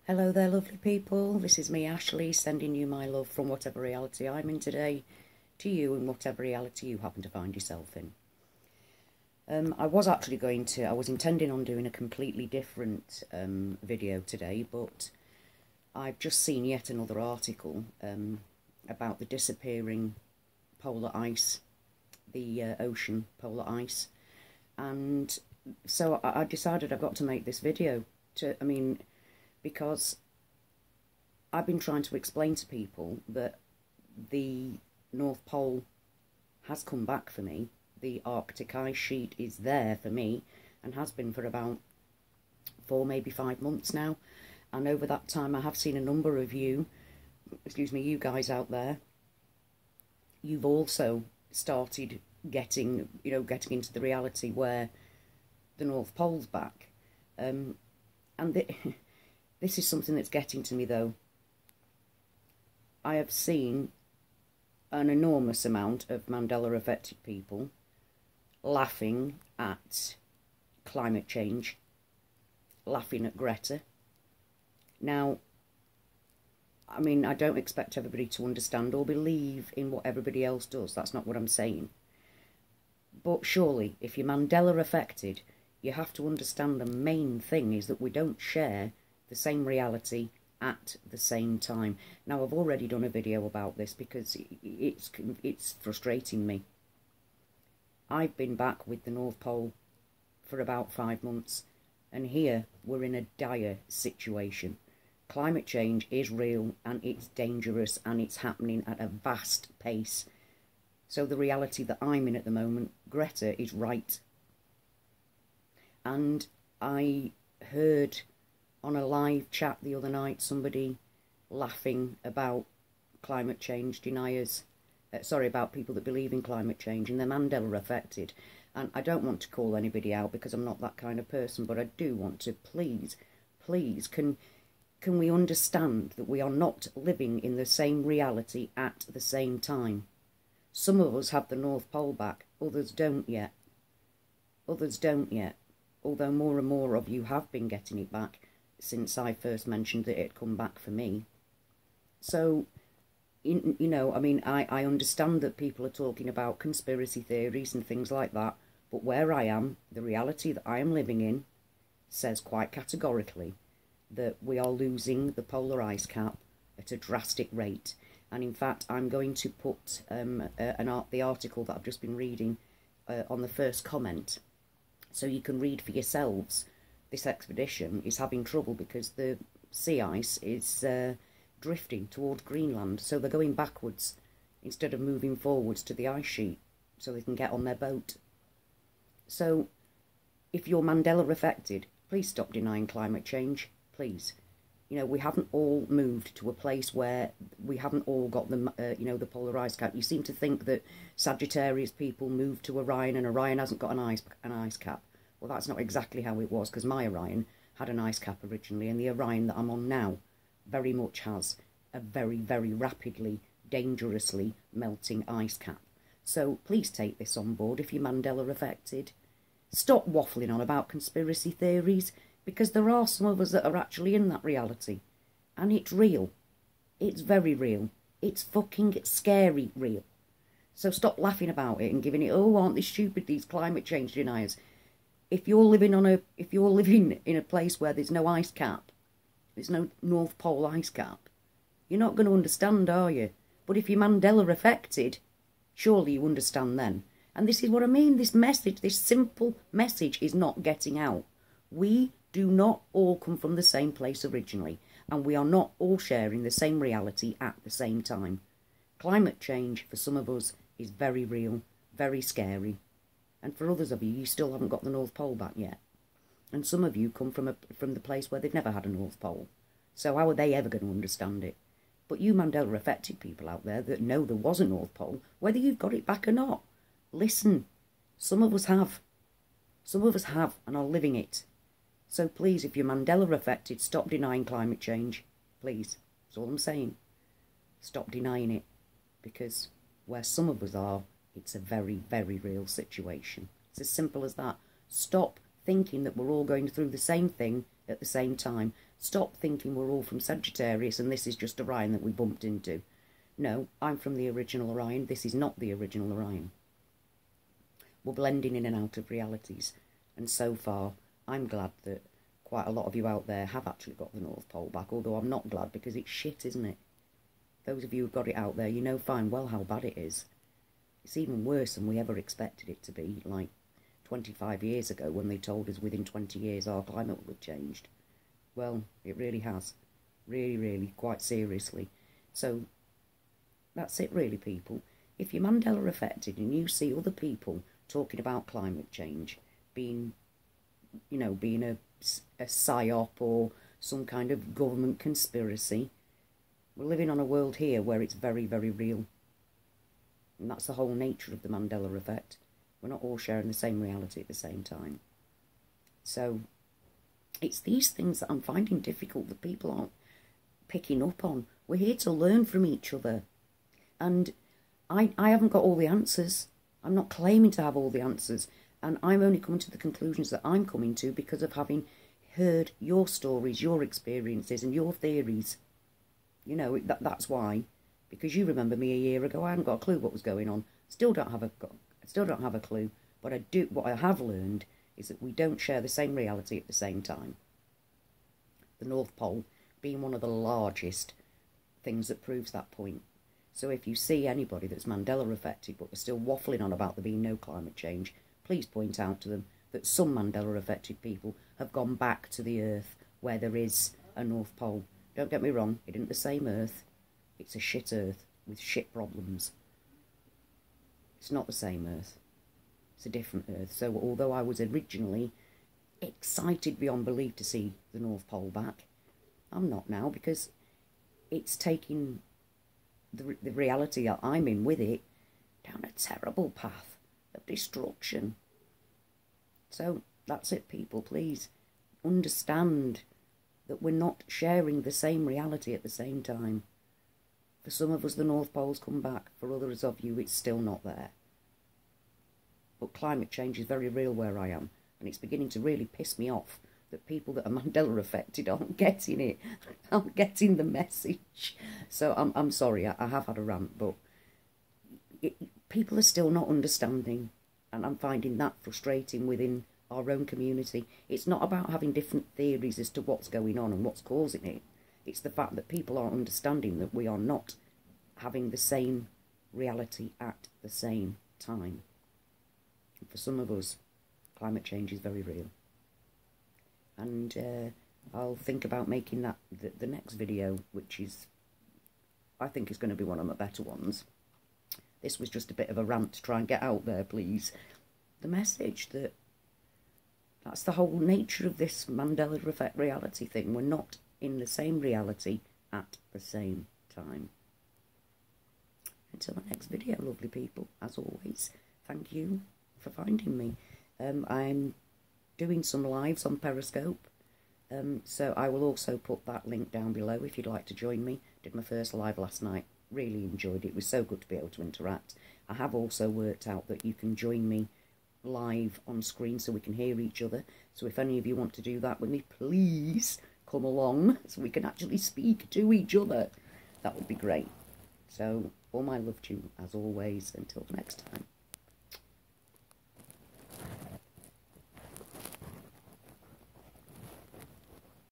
Hello there, lovely people. This is me, Ashley, sending you my love from whatever reality I'm in today to you in whatever reality you happen to find yourself in. I was intending on doing a completely different video today, but I've just seen yet another article about the disappearing polar ice, the ocean polar ice, and so I decided I've got to make this video because I've been trying to explain to people that the North Pole has come back for me. The Arctic ice sheet is there for me and has been for about 4, maybe 5 months now. And over that time I have seen a number of you guys out there. You've also started getting into the reality where the North Pole's back. This is something that's getting to me, though. I have seen an enormous amount of Mandela Effected people laughing at climate change, laughing at Greta. Now, I don't expect everybody to understand or believe in what everybody else does. That's not what I'm saying. But surely, if you're Mandela Effected, you have to understand the main thing is that we don't share the same reality at the same time. Now, I've already done a video about this because it's frustrating me. I've been back with the North Pole for about 5 months, and here we're in a dire situation. Climate change is real and it's dangerous and it's happening at a vast pace. So the reality that I'm in at the moment, Greta is right. And I heard on a live chat the other night somebody laughing about climate change deniers, about people that believe in climate change, and they're Mandela Effected. And I don't want to call anybody out because I'm not that kind of person, but I do want to please, can we understand that we are not living in the same reality at the same time? Some of us have the North Pole back, others don't yet. Although more and more of you have been getting it back since I first mentioned that it had come back for me. So, I understand that people are talking about conspiracy theories and things like that, but where I am, the reality that I am living in, says quite categorically that we are losing the polar ice cap at a drastic rate. And in fact, I'm going to put the article that I've just been reading on the first comment, so you can read for yourselves. This expedition is having trouble because the sea ice is drifting towards Greenland, so they're going backwards instead of moving forwards to the ice sheet so they can get on their boat. So if you're Mandela Effected, please stop denying climate change, please. We haven't all moved to a place where we haven't all got the the polar ice cap. You seem to think that Sagittarius people moved to Orion and Orion hasn't got an ice cap. Well, that's not exactly how it was, because my Orion had an ice cap originally, and the Orion that I'm on now very much has a very, very rapidly, dangerously melting ice cap. So please take this on board if you're Mandela Effected. Stop waffling on about conspiracy theories, because there are some of us that are actually in that reality. And it's real. It's very real. It's fucking scary real. So stop laughing about it and giving it, oh, aren't they stupid, these climate change deniers? If you're living in a place where there's no ice cap, there's no North Pole ice cap, you're not going to understand, are you? But if you're Mandela Effected, surely you understand then. And this is what I mean, this message, this simple message is not getting out. We do not all come from the same place originally, and we are not all sharing the same reality at the same time. Climate change, for some of us, is very real, very scary. And for others of you, you still haven't got the North Pole back yet. And some of you come from the place where they've never had a North Pole. So how are they ever going to understand it? But you Mandela Effected people out there that know there was a North Pole, whether you've got it back or not, listen. Some of us have. Some of us have and are living it. So please, if you're Mandela Effected, stop denying climate change. Please. That's all I'm saying. Stop denying it. Because where some of us are, it's a very, very real situation. It's as simple as that. Stop thinking that we're all going through the same thing at the same time. Stop thinking we're all from Sagittarius and this is just Orion that we bumped into. No, I'm from the original Orion. This is not the original Orion. We're blending in and out of realities. And so far, I'm glad that quite a lot of you out there have actually got the North Pole back, although I'm not glad because it's shit, isn't it? Those of you who've got it out there, you know fine well how bad it is. It's even worse than we ever expected it to be, like 25 years ago when they told us within 20 years our climate would have changed. Well, it really has. Really, really, quite seriously. So, that's it really, people. If you're Mandela affected and you see other people talking about climate change being, you know, being a psyop or some kind of government conspiracy, we're living on a world here where it's very, very real. And that's the whole nature of the Mandela effect. We're not all sharing the same reality at the same time. So, it's these things that I'm finding difficult that people aren't picking up on. We're here to learn from each other. And I haven't got all the answers. I'm not claiming to have all the answers. And I'm only coming to the conclusions that I'm coming to because of having heard your stories, your experiences and your theories. You know, that's why. Because you remember me a year ago, I hadn't got a clue what was going on. Still don't have a clue. But what I have learned is that we don't share the same reality at the same time. The North Pole being one of the largest things that proves that point. So if you see anybody that's Mandela affected but they're still waffling on about there being no climate change, please point out to them that some Mandela affected people have gone back to the Earth where there is a North Pole. Don't get me wrong, it isn't the same Earth. It's a shit Earth with shit problems. It's not the same Earth. It's a different Earth. So although I was originally excited beyond belief to see the North Pole back, I'm not now because it's taking the reality that I'm in with it down a terrible path of destruction. So that's it, people. Please understand that we're not sharing the same reality at the same time. For some of us, the North Pole's come back. For others of you, it's still not there. But climate change is very real where I am, and it's beginning to really piss me off that people that are Mandela affected aren't getting it, aren't getting the message. So I'm sorry, I have had a rant, but people are still not understanding, and I'm finding that frustrating within our own community. It's not about having different theories as to what's going on and what's causing it. It's the fact that people aren't understanding that we are not having the same reality at the same time. And for some of us, climate change is very real. And I'll think about making that the next video, which is, I think is going to be one of my better ones. This was just a bit of a rant to try and get out there, please. The message that that's the whole nature of this Mandela Effect reality thing. We're not in the same reality at the same time. Until the next video, lovely people, as always, thank you for finding me. I'm doing some lives on Periscope, so I will also put that link down below if you'd like to join me. Did my first live last night, really enjoyed it. It was so good to be able to interact. I have also worked out that you can join me live on screen so we can hear each other. So if any of you want to do that with me, please come along so we can actually speak to each other. That would be great. So all my love to you as always. Until next time.